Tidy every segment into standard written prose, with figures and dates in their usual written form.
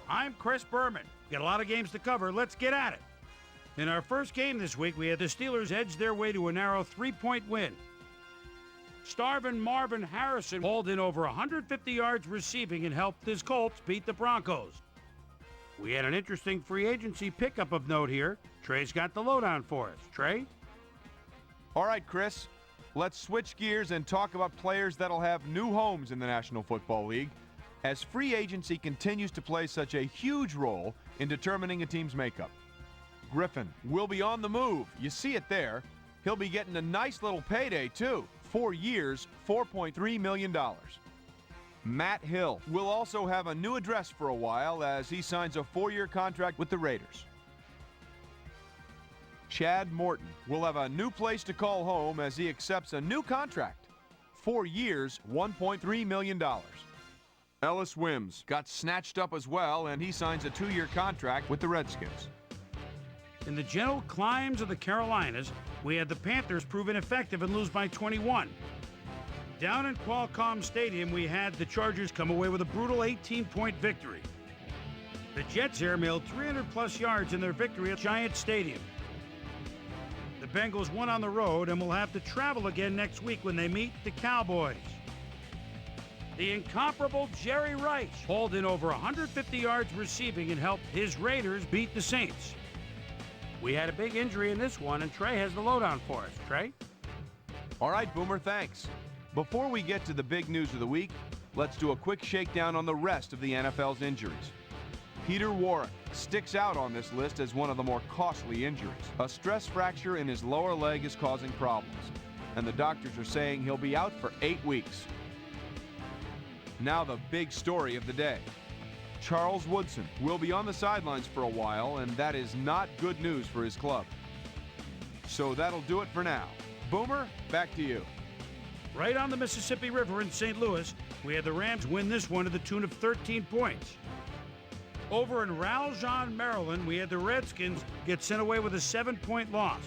I'm Chris Berman. Got a lot of games to cover. Let's get at it. In our first game this week, we had the Steelers edge their way to a narrow 3-point win. Starvin' Marvin Harrison hauled in over 150 yards receiving and helped his Colts beat the Broncos. We had an interesting free agency pickup of note here. Trey's got the lowdown for us. Trey? All right, Chris. Let's switch gears and talk about players that'll have new homes in the National Football League, as free agency continues to play such a huge role in determining a team's makeup. Griffin will be on the move. You see it there. He'll be getting a nice little payday, too. 4 years, $4.3 million. Matt Hill will also have a new address for a while as he signs a 4-year contract with the Raiders. Chad Morton will have a new place to call home as he accepts a new contract. 4 years, $1.3 million. Ellis Wims got snatched up as well, and he signs a 2-year contract with the Redskins. In the gentle climbs of the Carolinas, we had the Panthers prove ineffective and lose by 21. Down in Qualcomm Stadium, we had the Chargers come away with a brutal 18-point victory. The Jets airmailed 300-plus yards in their victory at Giant Stadium. The Bengals won on the road and will have to travel again next week when they meet the Cowboys. The incomparable Jerry Rice hauled in over 150 yards receiving and helped his Raiders beat the Saints. We had a big injury in this one, and Trey has the lowdown for us. Trey? All right, Boomer, thanks. Before we get to the big news of the week, let's do a quick shakedown on the rest of the NFL's injuries. Peter Warrick sticks out on this list as one of the more costly injuries. A stress fracture in his lower leg is causing problems, and the doctors are saying he'll be out for 8 weeks. Now the big story of the day. Charles Woodson will be on the sidelines for a while, and that is not good news for his club. So that'll do it for now. Boomer, back to you. Right on the Mississippi River in St. Louis, we had the Rams win this one to the tune of 13 points. Over in Raljean, Maryland, we had the Redskins get sent away with a 7-point loss.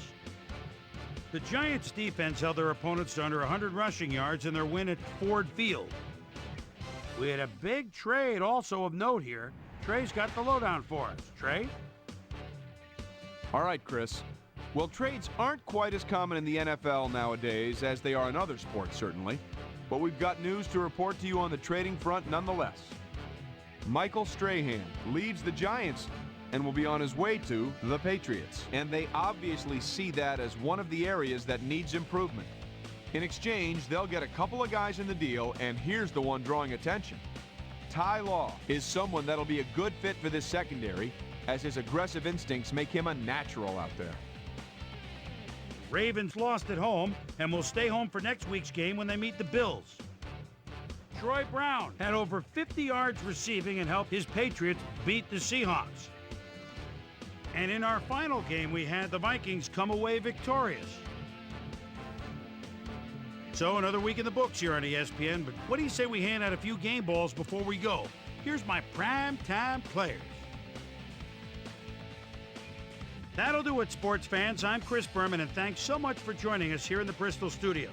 The Giants' defense held their opponents to under 100 rushing yards in their win at Ford Field. We had a big trade also of note here. Trey's got the lowdown for us. Trey? All right, Chris. Well, trades aren't quite as common in the NFL nowadays as they are in other sports, certainly. But we've got news to report to you on the trading front nonetheless. Michael Strahan leaves the Giants and will be on his way to the Patriots. And they obviously see that as one of the areas that needs improvement. In exchange, they'll get a couple of guys in the deal, and here's the one drawing attention. Ty Law is someone that'll be a good fit for this secondary, as his aggressive instincts make him a natural out there. Ravens lost at home and will stay home for next week's game when they meet the Bills. Troy Brown had over 50 yards receiving and helped his Patriots beat the Seahawks. And in our final game, we had the Vikings come away victorious. So another week in the books here on ESPN, but what do you say we hand out a few game balls before we go? Here's my primetime players. That'll do it, sports fans. I'm Chris Berman, and thanks so much for joining us here in the Bristol studios.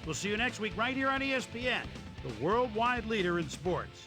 We'll see you next week right here on ESPN, the worldwide leader in sports.